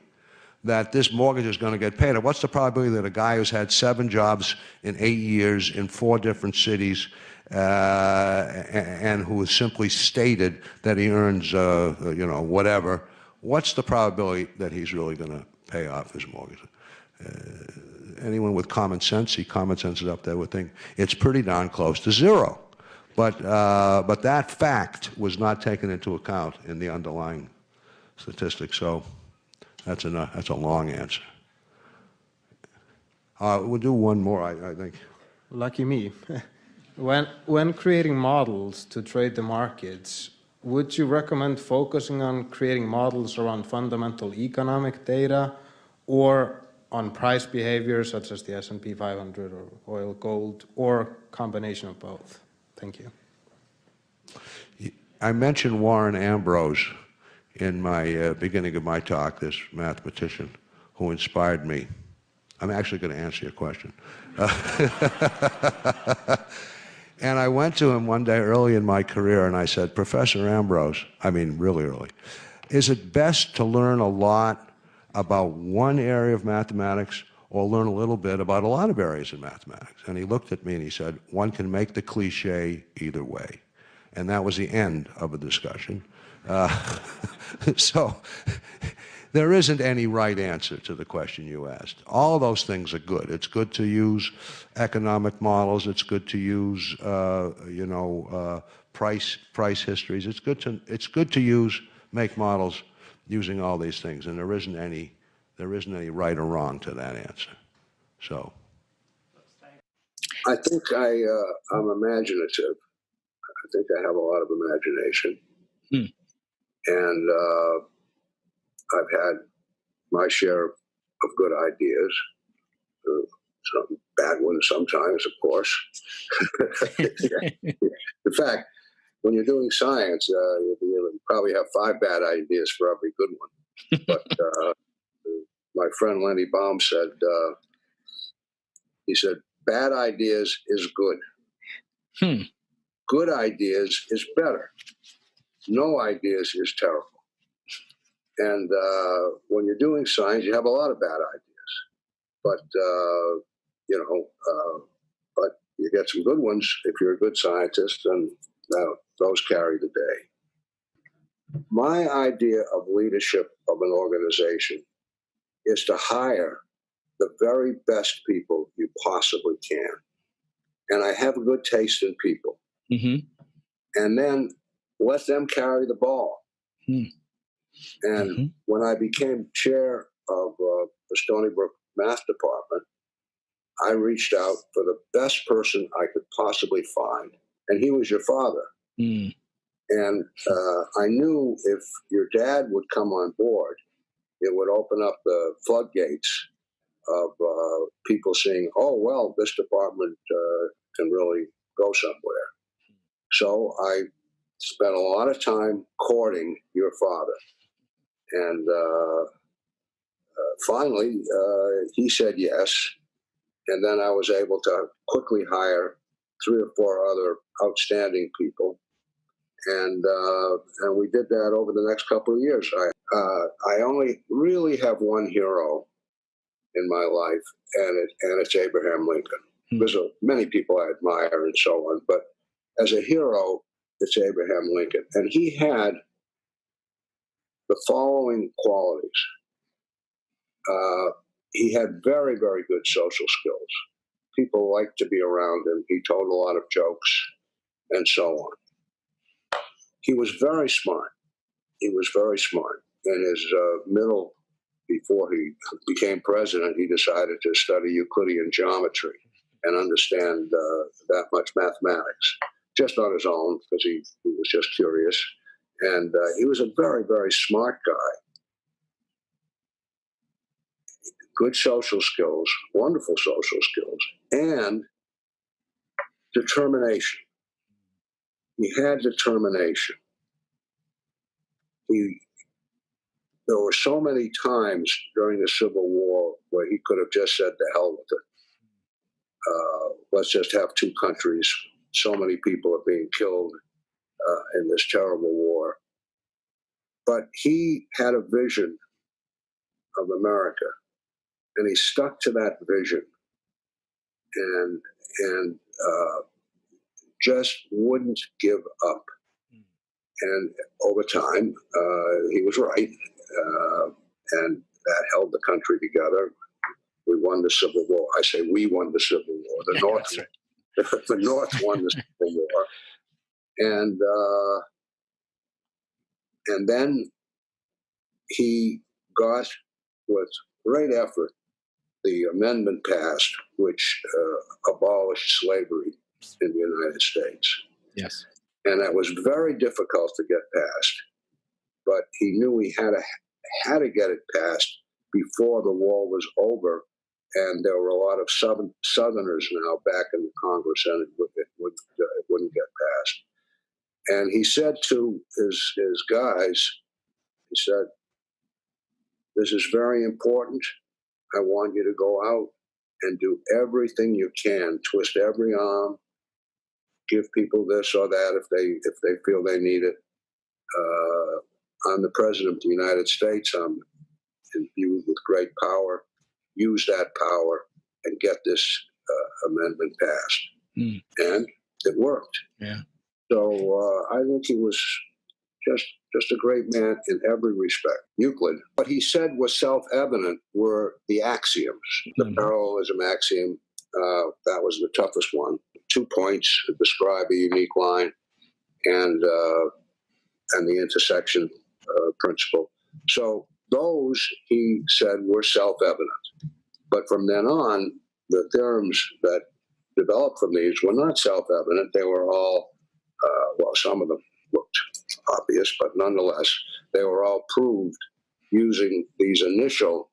that this mortgage is going to get paid? Or what's the probability that a guy who's had 7 jobs in 8 years in 4 different cities and who has simply stated that he earns, whatever, what's the probability that he's really going to pay off his mortgage? Anyone with common sense, see common sense is up there, would think it's pretty darn close to zero. But that fact was not taken into account in the underlying statistics. So that's a long answer. We'll do one more, I think. Lucky me. When creating models to trade the markets, would you recommend focusing on creating models around fundamental economic data or on price behavior such as the S&P 500 or oil, gold, or combination of both? Thank you. I mentioned Warren Ambrose in my beginning of my talk, this mathematician who inspired me. I'm actually going to answer your question. And I went to him one day early in my career and I said, Professor Ambrose, I mean really early, is it best to learn a lot about one area of mathematics or learn a little bit about a lot of areas in mathematics? And he looked at me and he said, one can make the cliche either way. And that was the end of the discussion. So there isn't any right answer to the question you asked. All those things are good. It's good to use economic models. It's good to use, price histories. It's good to make models using all these things. And there isn't any right or wrong to that answer. So I think I'm imaginative. I think I have a lot of imagination. And I've had my share of good ideas, some bad ones sometimes, of course. In fact, when you're doing science, you probably have 5 bad ideas for every good one. But my friend Lenny Baum said, he said, bad ideas is good. Good ideas is better. No ideas is terrible. And when you're doing science, you have a lot of bad ideas, but but you get some good ones if you're a good scientist, and those carry the day. My idea of leadership of an organization is to hire the very best people you possibly can, and I have a good taste in people, and then let them carry the ball. And when I became chair of the Stony Brook Math Department, I reached out for the best person I could possibly find, and he was your father. And I knew if your dad would come on board, it would open up the floodgates of people saying, oh, well, this department can really go somewhere. So I spent a lot of time courting your father. And finally, he said yes. And then I was able to quickly hire 3 or 4 other outstanding people. And we did that over the next couple of years. I only really have one hero in my life, and it's Abraham Lincoln. There's many people I admire and so on, but as a hero, it's Abraham Lincoln. And he had the following qualities. He had very, very good social skills. People liked to be around him. He told a lot of jokes and so on. He was very smart. He was very smart. In his before he became president, he decided to study Euclidean geometry and understand that much mathematics, just on his own, because he was just curious. And he was a very, very smart guy. Good social skills, wonderful social skills, and determination. He had determination. There were so many times during the Civil War where he could have just said, "The hell with it. Let's just have 2 countries. So many people are being killed in this terrible war." But he had a vision of America, and he stuck to that vision, and just wouldn't give up. And over time, he was right, and that held the country together. We won the Civil War. I say we won the Civil War. The North, right. The North won the Civil War, and then he got, with great effort, the amendment passed, which abolished slavery in the United States. Yes. And that was very difficult to get passed, but he knew he had to get it passed before the war was over, and there were a lot of Southerners now back in the Congress, and it wouldn't get passed. And he said to his guys, he said, "This is very important. I want you to go out and do everything you can, twist every arm, give people this or that if they feel they need it. I'm the president of the United States. I'm imbued with great power. Use that power and get this amendment passed." And it worked. Yeah. So I think he was just a great man in every respect. Euclid, what he said was self-evident were the axioms. The parallelism axiom, that was the toughest one. 2 points to describe a unique line, and the intersection principle. So those, he said, were self-evident. But from then on, the theorems that developed from these were not self-evident. They were all, some of them looked obvious, but nonetheless, they were all proved using these initial,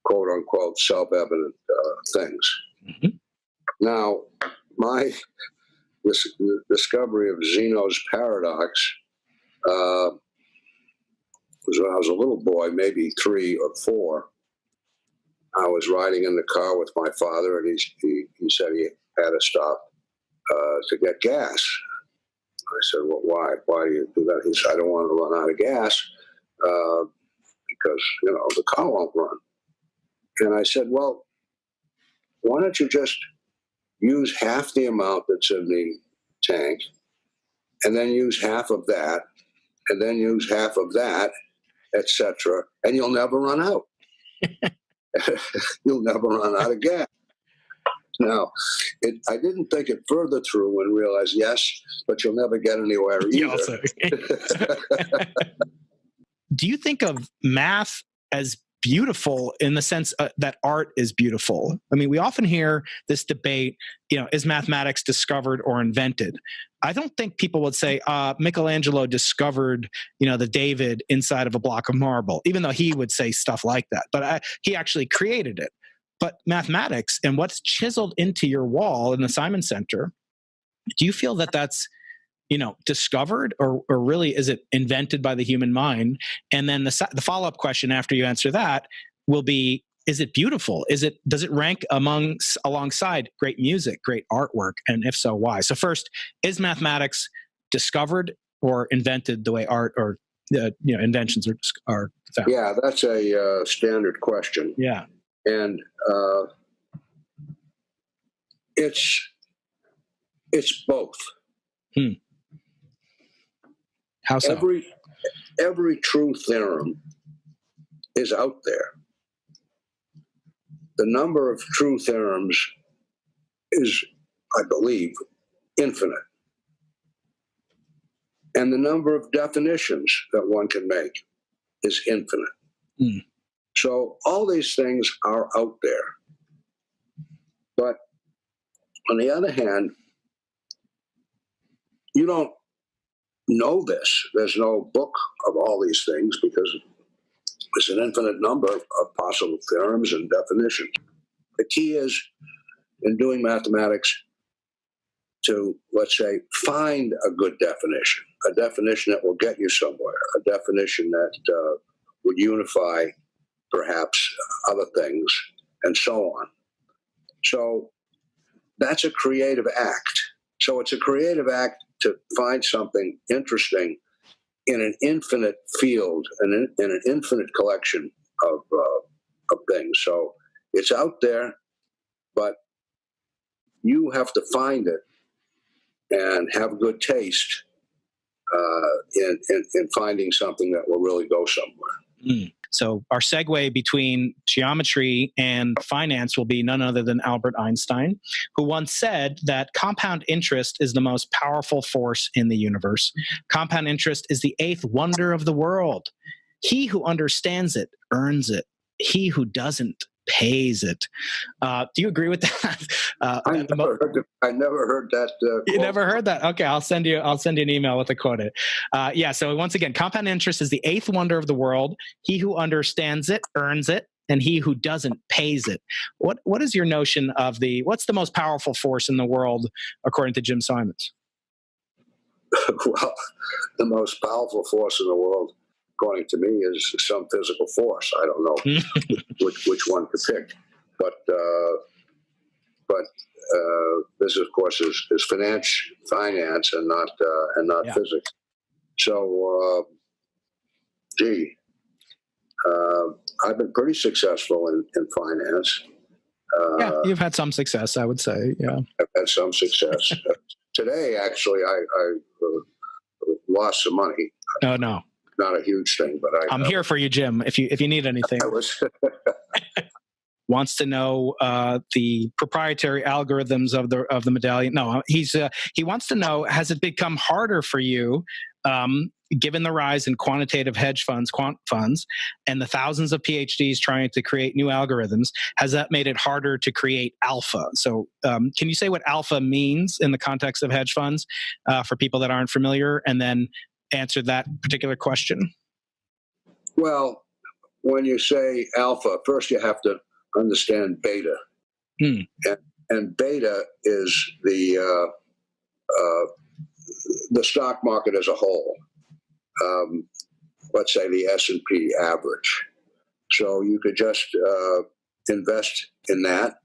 quote-unquote, self-evident things. Now, this discovery of Zeno's paradox was when I was a little boy, maybe 3 or 4. I was riding in the car with my father, and he said he had to stop to get gas. I said, "Well, why? Why do you do that?" He said, "I don't want to run out of gas because, the car won't run." And I said, "Well, why don't you just use half the amount that's in the tank, and then use half of that, and then use half of that, etc., and you'll never run out. You'll never run out of gas." Now, I didn't think it further through and realize, yes, but you'll never get anywhere either. Do you think of math as beautiful in the sense that art is beautiful? I mean, we often hear this debate, is mathematics discovered or invented? I don't think people would say Michelangelo discovered, the David inside of a block of marble, even though he would say stuff like that. But he actually created it. But mathematics and what's chiseled into your wall in the Simon Center, do you feel that that's, discovered, or really is it invented by the human mind? And then the follow-up question after you answer that will be, is it beautiful? Does it rank alongside great music, great artwork? And if so, why? So first, is mathematics discovered or invented the way art or inventions are found? Yeah, that's a standard question. Yeah. And it's both. How so? Every true theorem is out there. The number of true theorems is, I believe, infinite. And the number of definitions that one can make is infinite. So all these things are out there. But on the other hand, you don't know this. There's no book of all these things because there's an infinite number of possible theorems and definitions. The key is, in doing mathematics, to, let's say, find a good definition, a definition that will get you somewhere, a definition that would unify perhaps other things, and so on. So that's a creative act. So it's a creative act to find something interesting in an infinite field and in an infinite collection of things. So it's out there, but you have to find it and have good taste in finding something that will really go somewhere. So our segue between geometry and finance will be none other than Albert Einstein, who once said that compound interest is the most powerful force in the universe. Compound interest is the eighth wonder of the world. He who understands it earns it. He who doesn't pays it. Do you agree with that? I never heard that. You never heard that? Okay, I'll send you an email with the quote. Yeah. So once again, compound interest is the eighth wonder of the world. He who understands it earns it, and he who doesn't pays it. What is your notion of what's the most powerful force in the world according to Jim Simons? Well, the most powerful force in the world, according to me, is some physical force. I don't know which one to pick, but this, of course, is finance and not physics. So, I've been pretty successful in finance. Yeah, you've had some success, I would say. Yeah, I've had some success. Today, actually, I lost some money. Oh no. Not a huge thing, but I'm here for you, Jim. If you need anything. Wants to know the proprietary algorithms of the Medallion. No, he wants to know: has it become harder for you, given the rise in quantitative hedge funds, quant funds, and the thousands of PhDs trying to create new algorithms? Has that made it harder to create alpha? So, can you say what alpha means in the context of hedge funds for people that aren't familiar, and then answer that particular question? Well, when you say alpha, first you have to understand beta. And beta is the stock market as a whole. Let's say the S&P average. So you could just invest in that,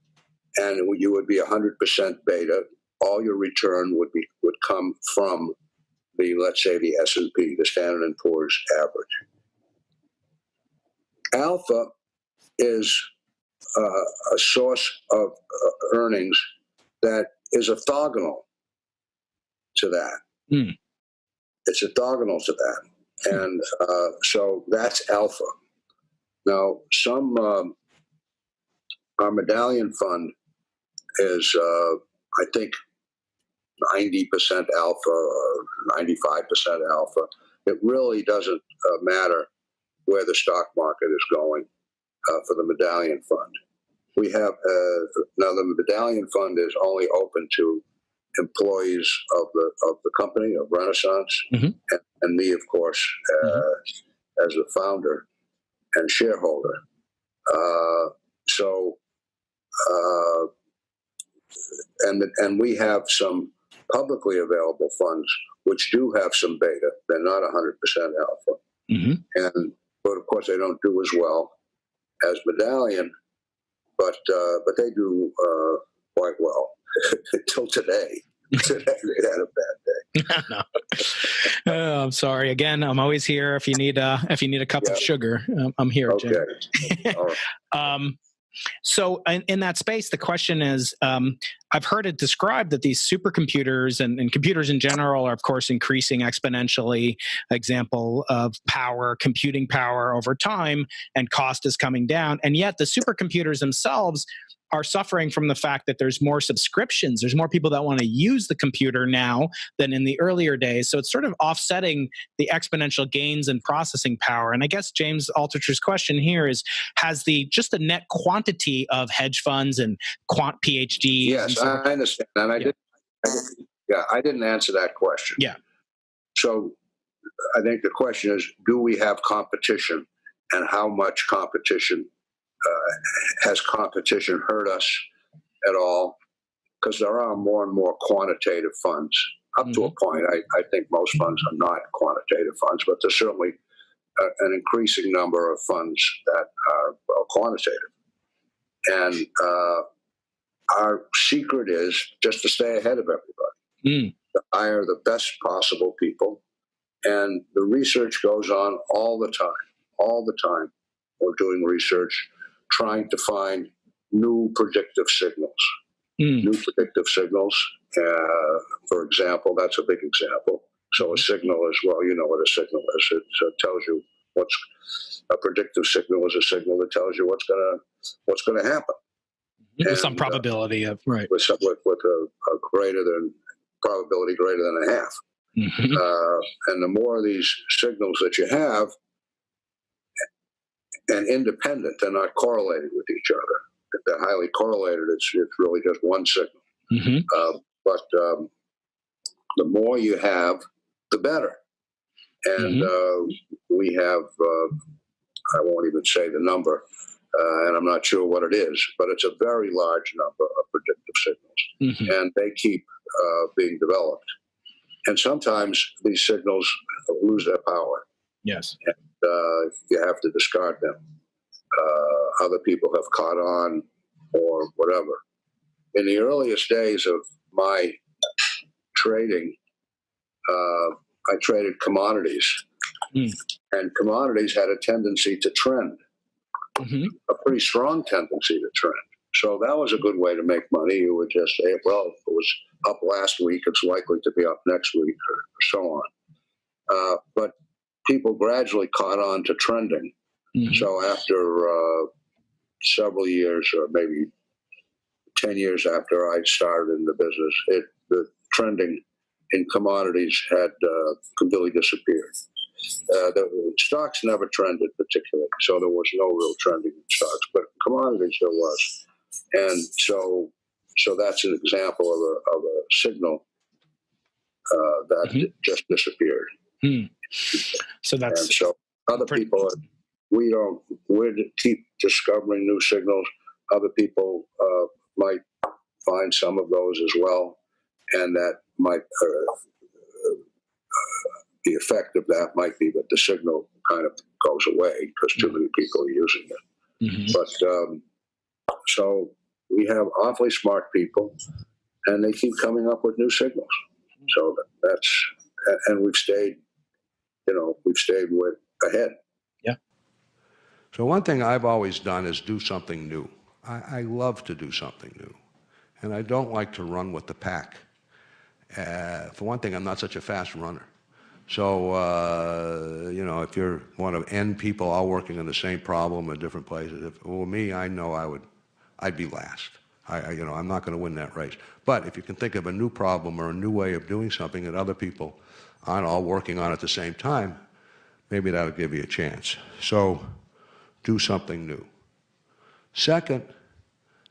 and you would be 100% beta. All your return would come from let's say the S&P, the Standard & Poor's average. Alpha is a source of earnings that is orthogonal to that. It's orthogonal to that. And so that's alpha. Now, our Medallion fund is, I think, 90% alpha or 95% alpha. It really doesn't matter where the stock market is going for the Medallion fund. We have now the Medallion fund is only open to employees of the company of Renaissance, and me, of course, as the founder and shareholder. And we have some publicly available funds which do have some beta. They're not 100% alpha, but of course they don't do as well as Medallion, but they do quite well until today. Today they had a bad day. No. I'm sorry. Again, I'm always here if you need a cup of sugar. I'm here, okay. Jim. All right. So in that space, the question is, I've heard it described that these supercomputers and computers in general are, of course, increasing exponentially. Example of computing power over time, and cost is coming down. And yet the supercomputers themselves are suffering from the fact that there's more subscriptions. There's more people that want to use the computer now than in the earlier days. So it's sort of offsetting the exponential gains in processing power. And I guess James Altucher's question here is, has just the net quantity of hedge funds and quant PhDs? Yes, I understand. And I didn't answer that question. Yeah. So I think the question is, do we have competition, and how much competition? Has competition hurt us at all? Because there are more and more quantitative funds. Up to a point, I think most funds are not quantitative funds, but there's certainly an increasing number of funds that are quantitative. And our secret is just to stay ahead of everybody, to hire the best possible people, And the research goes on all the time, all the time. We're doing research, trying to find new predictive signals. New predictive signals. For example, that's a big example. So a signal is, well, you know what a signal is. It tells you what's a predictive signal is a signal that tells you what's gonna happen. With some probability of right. With a greater than probability greater than a half. And the more of these signals that you have, and independent, they're not correlated with each other. If they're highly correlated, it's really just one signal. But the more you have, the better. And we have, I won't even say the number, and I'm not sure what it is, but it's a very large number of predictive signals. And they keep being developed. And sometimes these signals lose their power. Yes. And you have to discard them. Other people have caught on or whatever. In the earliest days of my trading, I traded commodities. And commodities had a tendency to trend, a pretty strong tendency to trend. So that was a good way to make money. You would just say, well, if it was up last week, it's likely to be up next week, or so on. But people gradually caught on to trending. So after several years, or maybe 10 years after I started in the business, the trending in commodities had completely disappeared. The stocks never trended particularly, so there was no real trending in stocks, but commodities there was. And so that's an example of a signal that just disappeared. So that's and so other people, we keep discovering new signals. Other people might find some of those as well, and that might the effect of that might be that the signal kind of goes away because too many people are using it. But so we have awfully smart people, and they keep coming up with new signals. So that's, and we've stayed with ahead. Yeah. So one thing I've always done is do something new. I love to do something new, and I don't like to run with the pack. For one thing, I'm not such a fast runner. So, if you're one of N people all working on the same problem in different places, me, I know I'd be last. I'm not going to win that race. But if you can think of a new problem or a new way of doing something that other people aren't all working on at the same time, maybe that'll give you a chance. So, do something new. Second,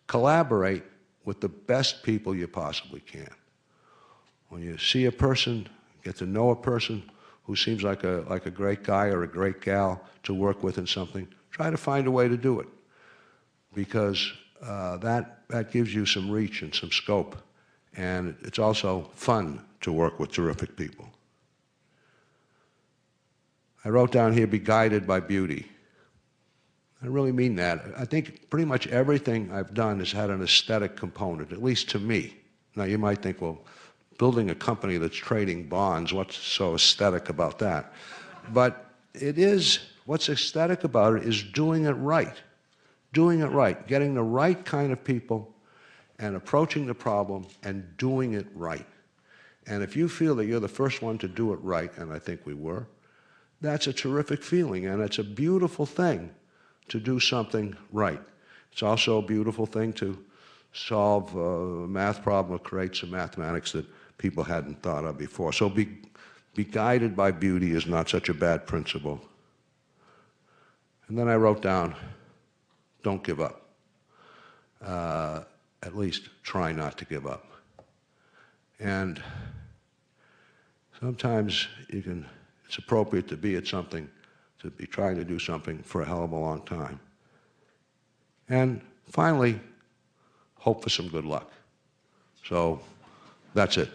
collaborate with the best people you possibly can. When you see a person, get to know a person who seems like a great guy or a great gal to work with in something, try to find a way to do it, because that gives you some reach and some scope, and it's also fun to work with terrific people. I wrote down here, be guided by beauty. I really mean that. I think pretty much everything I've done has had an aesthetic component, at least to me. Now you might think, well, building a company that's trading bonds, what's so aesthetic about that? But what's aesthetic about it is doing it right. Doing it right, getting the right kind of people and approaching the problem and doing it right. And if you feel that you're the first one to do it right, and I think we were, that's a terrific feeling, and it's a beautiful thing to do something right. It's also a beautiful thing to solve a math problem or create some mathematics that people hadn't thought of before. So be guided by beauty is not such a bad principle. And then I wrote down, don't give up. At least try not to give up. And sometimes it's appropriate to be at something, to be trying to do something for a hell of a long time. And finally, hope for some good luck. So that's it.